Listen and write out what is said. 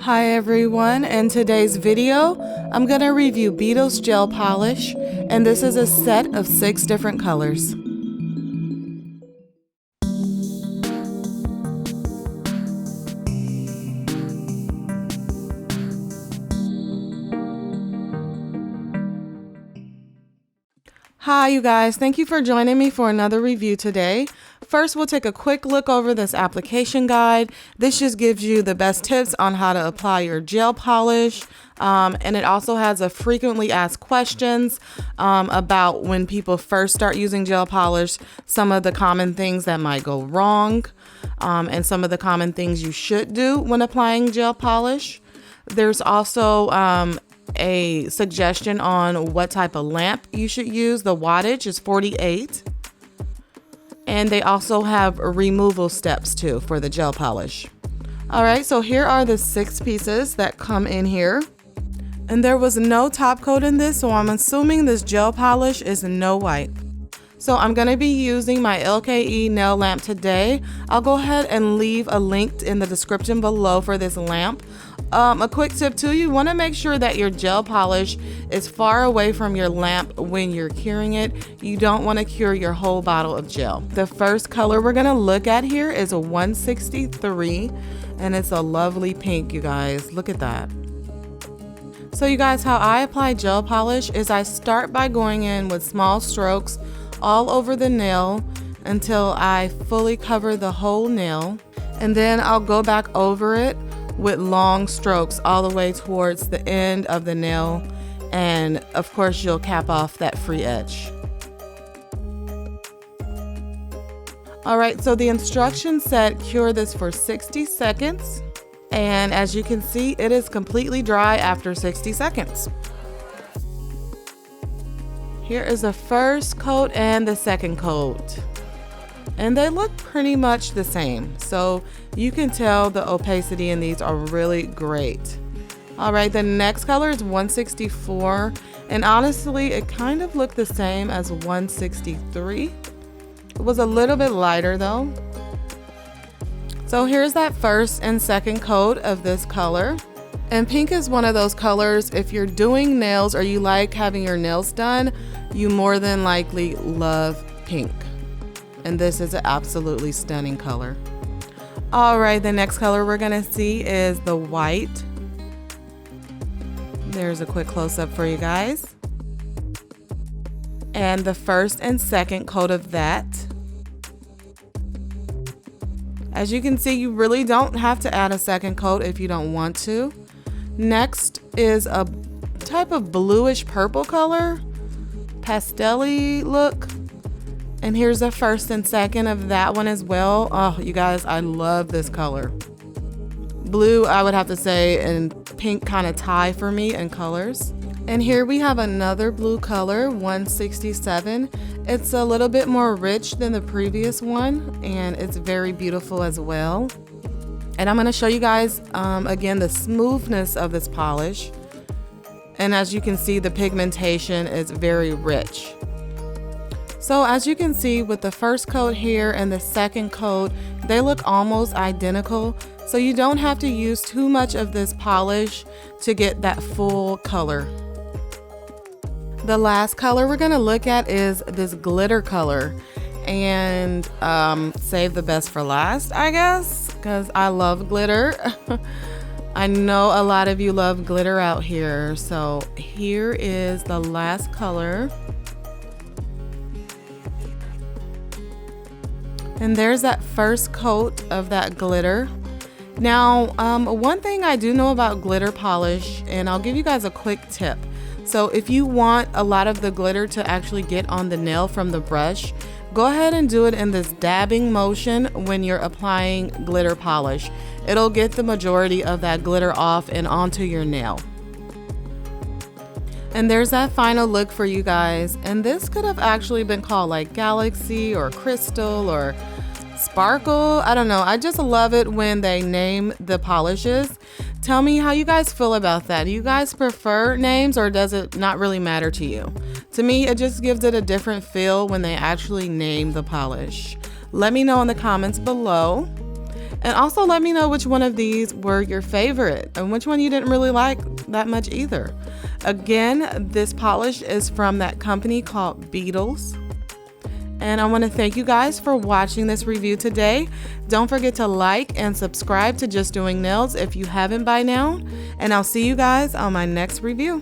Hi everyone, in today's video, I'm going to review Beetles Gel Polish, and this is a set of 6 different colors. Hi you guys, thank you for joining me for another review today. First, we'll take a quick look over this application guide. This just gives you the best tips on how to apply your gel polish. And it also has a frequently asked questions about when people first start using gel polish, some of the common things that might go wrong, and some of the common things you should do when applying gel polish. There's also a suggestion on what type of lamp you should use. The wattage is 48. And they also have removal steps too for the gel polish. All right, so here are the 6 pieces that come in here. And there was no top coat in this, so I'm assuming this gel polish is no white. So I'm gonna be using my LKE nail lamp today. I'll go ahead and leave a link in the description below for this lamp. A quick tip too, you wanna make sure that your gel polish is far away from your lamp when you're curing it. You don't wanna cure your whole bottle of gel. The first color we're gonna look at here is a 163, and it's a lovely pink, you guys. Look at that. So you guys, how I apply gel polish is I start by going in with small strokes all over the nail until I fully cover the whole nail. And then I'll go back over it with long strokes all the way towards the end of the nail. And of course, you'll cap off that free edge. All right, so the instructions said cure this for 60 seconds. And as you can see, it is completely dry after 60 seconds. Here is the first coat and the second coat. And they look pretty much the same. So you can tell the opacity in these are really great. All right, the next color is 164. And honestly, it kind of looked the same as 163. It was a little bit lighter though. So here's that first and second coat of this color. And pink is one of those colors, if you're doing nails or you like having your nails done, you more than likely love pink. And this is an absolutely stunning color. All right, the next color we're gonna see is the white. There's a quick close-up for you guys. And the first and second coat of that. As you can see, you really don't have to add a second coat if you don't want to. Next is a type of bluish purple color, pastel-y look. And here's the first and second of that one as well. Oh, you guys, I love this color. Blue, I would have to say, and pink kind of tie for me in colors. And here we have another blue color, 167. It's a little bit more rich than the previous one, and it's very beautiful as well. And I'm gonna show you guys, again, the smoothness of this polish. And as you can see, the pigmentation is very rich. So as you can see with the first coat here and the second coat, they look almost identical. So you don't have to use too much of this polish to get that full color. The last color we're gonna look at is this glitter color. And save the best for last, I guess, because I love glitter. I know a lot of you love glitter out here. So here is the last color. And there's that first coat of that glitter. Now, one thing I do know about glitter polish, and I'll give you guys a quick tip. So if you want a lot of the glitter to actually get on the nail from the brush, go ahead and do it in this dabbing motion when you're applying glitter polish. It'll get the majority of that glitter off and onto your nail. And there's that final look for you guys. And this could have actually been called like Galaxy or Crystal or Sparkle. I don't know. I just love it when they name the polishes. Tell me how you guys feel about that. Do you guys prefer names or does it not really matter to you? To me, it just gives it a different feel when they actually name the polish. Let me know in the comments below. And also let me know which one of these were your favorite and which one you didn't really like that much either. Again, this polish is from that company called Beetles. And I want to thank you guys for watching this review today. Don't forget to like and subscribe to Just Doing Nails if you haven't by now. And I'll see you guys on my next review.